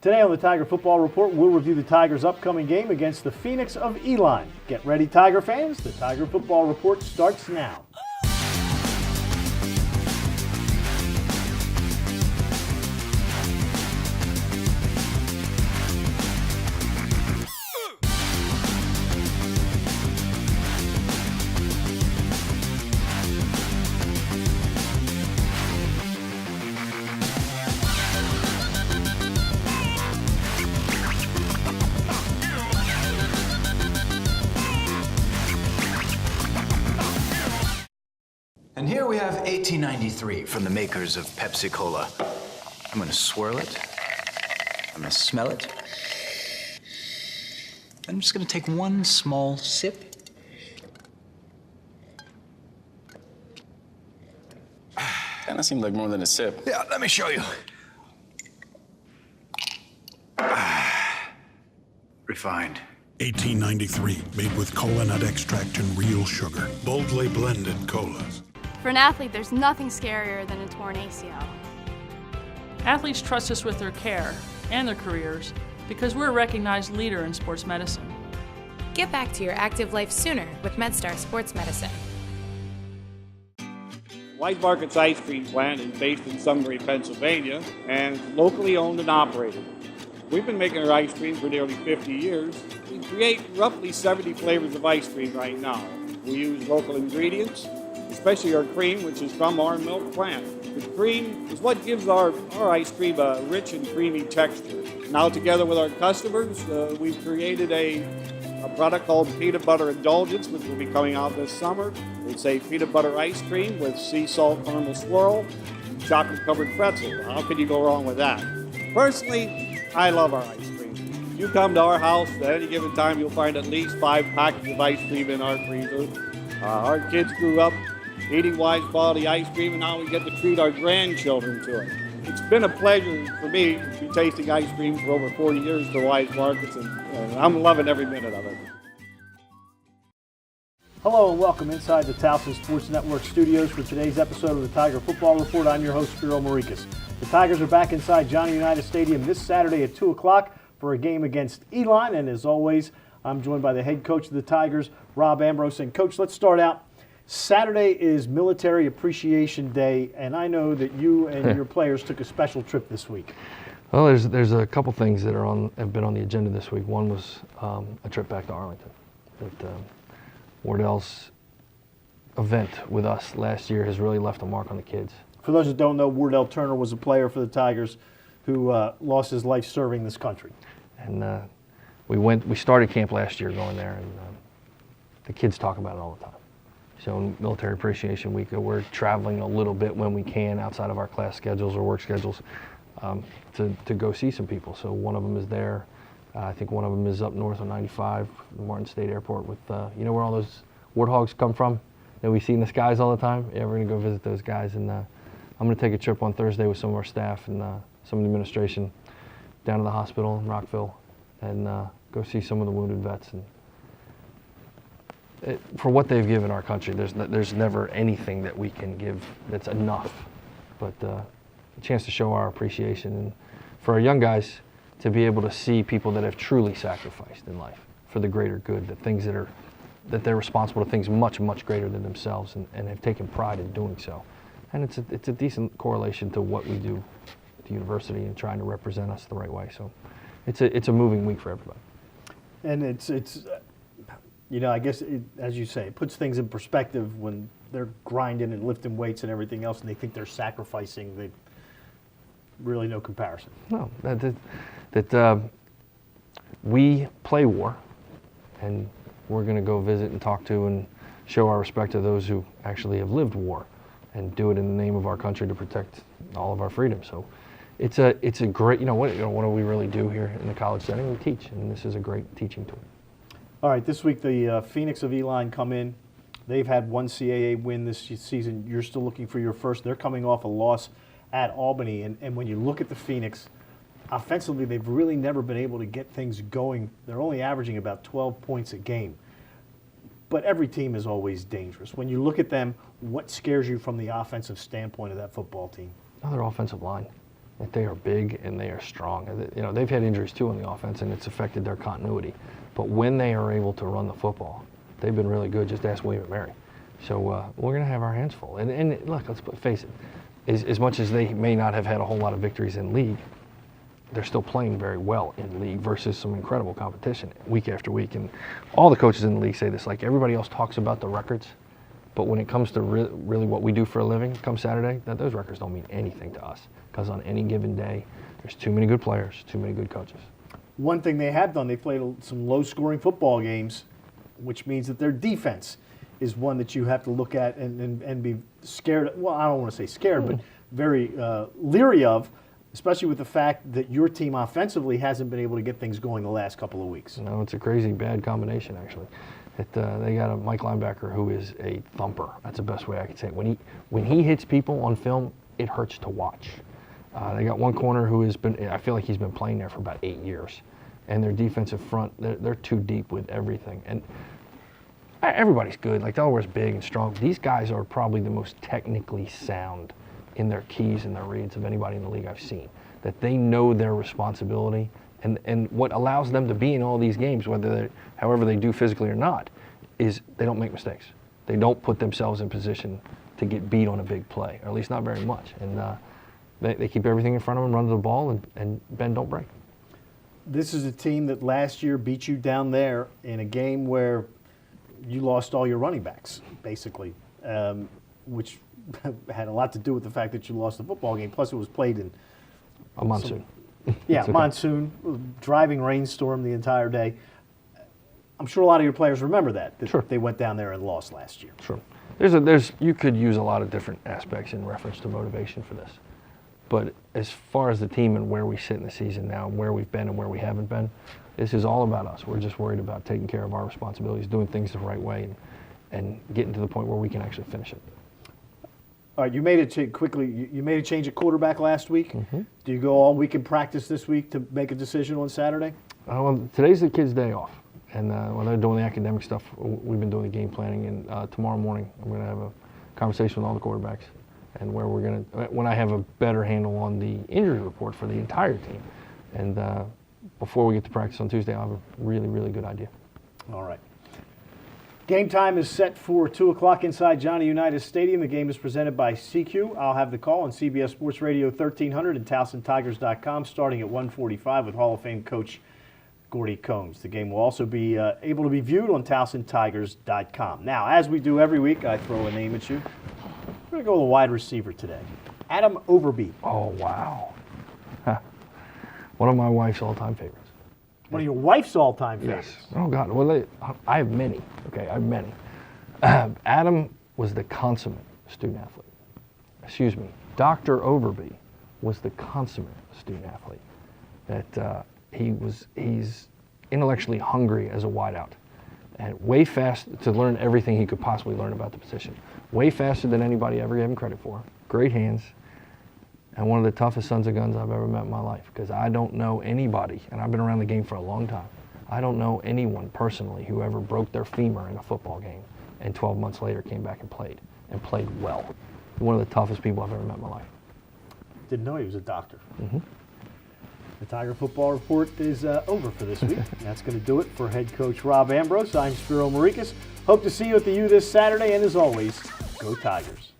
Today on the Tiger Football Report, we'll review the Tigers' upcoming game against the Phoenix of Elon. Get ready, Tiger fans. The Tiger Football Report starts now. And here we have 1893 from the makers of Pepsi Cola. I'm gonna swirl it. I'm gonna smell it. I'm just gonna take one small sip. Kinda seemed like more than a sip. Yeah, let me show you. Refined. 1893, made with cola nut extract and real sugar. Boldly blended colas. For an athlete, there's nothing scarier than a torn ACL. Athletes trust us with their care and their careers because we're a recognized leader in sports medicine. Get back to your active life sooner with MedStar Sports Medicine. Wise Market's ice cream plant is based in Sunbury, Pennsylvania, and it's locally owned and operated. We've been making our ice cream for nearly 50 years. We create roughly 70 flavors of ice cream right now. We use local ingredients, especially our cream, which is from our milk plant. The cream is what gives our ice cream a rich and creamy texture. Now, together with our customers, we've created a product called Peanut Butter Indulgence, which will be coming out this summer. It's a peanut butter ice cream with sea salt caramel swirl, chocolate-covered pretzel. How could you go wrong with that? Personally, I love our ice cream. If you come to our house at any given time, you'll find at least 5 packages of ice cream in our freezer. Our kids grew up eating Wise quality ice cream, and now we get to treat our grandchildren to it. It's been a pleasure for me to be tasting ice cream for over 40 years for Wise Markets, and I'm loving every minute of it. Hello and welcome inside the Towson Sports Network studios for today's episode of the Tiger Football Report. I'm your host, Spiro Morekas. The Tigers are back inside Johnny Unitas Stadium this Saturday at 2 o'clock for a game against Elon, and as always, I'm joined by the head coach of the Tigers, Rob Ambrose. And Coach, let's start out. Saturday is Military Appreciation Day, and I know that you and your players took a special trip this week. Well, there's a couple things that have been on the agenda this week. One was a trip back to Arlington. That Wardell's event with us last year has really left a mark on the kids. For those that don't know, Wardell Turner was a player for the Tigers who lost his life serving this country. And we started camp last year going there, and the kids talk about it all the time. So Military Appreciation Week, we're traveling a little bit when we can outside of our class schedules or work schedules to go see some people. So one of them is there. I think one of them is up north on 95, the Martin State Airport with, you know where all those warthogs come from that we see in the skies all the time? Yeah, we're going to go visit those guys. And I'm going to take a trip on Thursday with some of our staff and some of the administration down to the hospital in Rockville and go see some of the wounded vets. And for what they've given our country, there's never anything that we can give that's enough. But a chance to show our appreciation, and for our young guys to be able to see people that have truly sacrificed in life for the greater good, that they're responsible to things much, much greater than themselves, and have taken pride in doing so. And it's a decent correlation to what we do at the university and trying to represent us the right way. So it's a moving week for everybody. And it's you know, I guess, as you say, it puts things in perspective when they're grinding and lifting weights and everything else, and they think they're sacrificing. They really no comparison. No, that we play war, and we're going to go visit and talk to and show our respect to those who actually have lived war, and do it in the name of our country to protect all of our freedom. So, it's a great, what do we really do here in the college setting? We teach, and this is a great teaching tool. All right, this week the Phoenix of Elon come in. They've had one CAA win this season. You're still looking for your first. They're coming off a loss at Albany. And when you look at the Phoenix, offensively, they've really never been able to get things going. They're only averaging about 12 points a game. But every team is always dangerous. When you look at them, what scares you from the offensive standpoint of that football team? Their offensive line. that they are big and they are strong. You know, they've had injuries too on the offense, and it's affected their continuity. But when they are able to run the football, they've been really good. Just ask William and Mary. So we're going to have our hands full. And look, let's face it, as much as they may not have had a whole lot of victories in league, they're still playing very well in league versus some incredible competition week after week. And all the coaches in the league say this, like everybody else talks about the records, but when it comes to really what we do for a living come Saturday, those records don't mean anything to us, because on any given day, there's too many good players, too many good coaches. One thing they have done, they played some low-scoring football games, which means that their defense is one that you have to look at and be scared. Well, I don't want to say scared, but very leery of, especially with the fact that your team offensively hasn't been able to get things going the last couple of weeks. No, it's a crazy bad combination, actually. They got a Mike linebacker who is a thumper. That's the best way I could say it. When he hits people on film, it hurts to watch. They got one corner who has been, I feel like he's been playing there for about 8 years. And their defensive front, they're too deep with everything. And everybody's good. Like, Delaware's big and strong. These guys are probably the most technically sound in their keys and their reads of anybody in the league I've seen. That they know their responsibility. And what allows them to be in all these games, however they do physically or not, is they don't make mistakes. They don't put themselves in position to get beat on a big play, or at least not very much. And they keep everything in front of them, run to the ball, and bend, don't break. This is a team that last year beat you down there in a game where you lost all your running backs, basically, which had a lot to do with the fact that you lost the football game. Plus, it was played in a monsoon. Yeah, okay. Monsoon, driving rainstorm the entire day. I'm sure a lot of your players remember that Sure. They went down there and lost last year. Sure. You could use a lot of different aspects in reference to motivation for this. But as far as the team and where we sit in the season now, and where we've been and where we haven't been, this is all about us. We're just worried about taking care of our responsibilities, doing things the right way, and getting to the point where we can actually finish it. All right, you made it quickly. You made a change at quarterback last week. Mm-hmm. Do you go all week in practice this week to make a decision on Saturday? Well, today's the kids' day off, and when they're doing the academic stuff, we've been doing the game planning. And tomorrow morning, I'm going to have a conversation with all the quarterbacks, and where we're going to, when I have a better handle on the injury report for the entire team, and before we get to practice on Tuesday, I'll have a really, really good idea. All right. Game time is set for 2 o'clock inside Johnny Unitas Stadium. The game is presented by CQ. I'll have the call on CBS Sports Radio 1300 and TowsonTigers.com starting at 1:45 with Hall of Fame coach Gordy Combs. The game will also be able to be viewed on TowsonTigers.com. Now, as we do every week, I throw a name at you. We're going to go with a wide receiver today. Adam Overby. Oh, wow. One of my wife's all-time favorites. One of your wife's all-time favorites. Yes. Oh, God. Well, I have many. Okay, I have many. Adam was the consummate student athlete. Excuse me. Dr. Overby was the consummate student athlete. That he's intellectually hungry as a wideout, and way fast to learn everything he could possibly learn about the position. Way faster than anybody ever gave him credit for. Great hands. And one of the toughest sons of guns I've ever met in my life, because I don't know anybody, and I've been around the game for a long time, I don't know anyone personally who ever broke their femur in a football game and 12 months later came back and played well. One of the toughest people I've ever met in my life. Didn't know he was a doctor. Mm-hmm. The Tiger Football Report is over for this week. That's going to do it for head coach Rob Ambrose. I'm Spiro Morekas. Hope to see you at the U this Saturday, and as always, go Tigers.